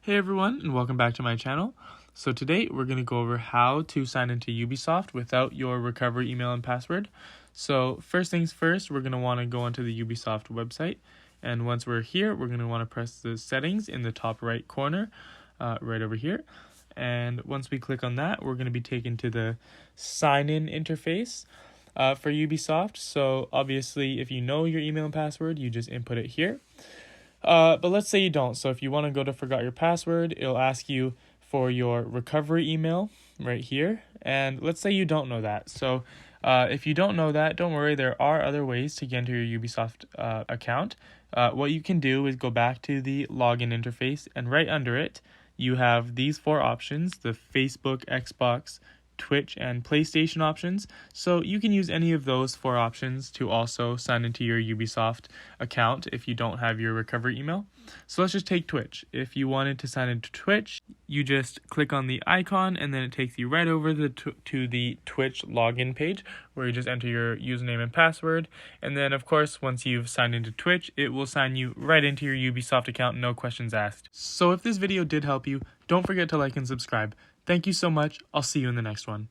Hey everyone, and welcome back to my channel. So today we're going to go over how to sign into Ubisoft without your recovery email and password. So first things first, we're going to want to go onto the Ubisoft website. And once we're here, we're going to want to press the settings in the top right corner, right over here. And once we click on that, we're going to be taken to the sign-in interface for Ubisoft. So obviously, if you know your email and password, you just input it here. But let's say you don't. So if you want to go to forgot your password, it'll ask you for your recovery email right here. And let's say you don't know that. So if you don't know that, don't worry. There are other ways to get into your Ubisoft account. What you can do is go back to the login interface, and right under it, you have these four options: the Facebook, Xbox, Twitch, and PlayStation options. So you can use any of those four options to also sign into your Ubisoft account if you don't have your recovery email. So let's just take Twitch. If you wanted to sign into Twitch, you just click on the icon and then it takes you right over to the Twitch login page where you just enter your username and password. And then of course, once you've signed into Twitch, it will sign you right into your Ubisoft account, no questions asked. So if this video did help you, don't forget to like and subscribe. Thank you so much. I'll see you in the next one.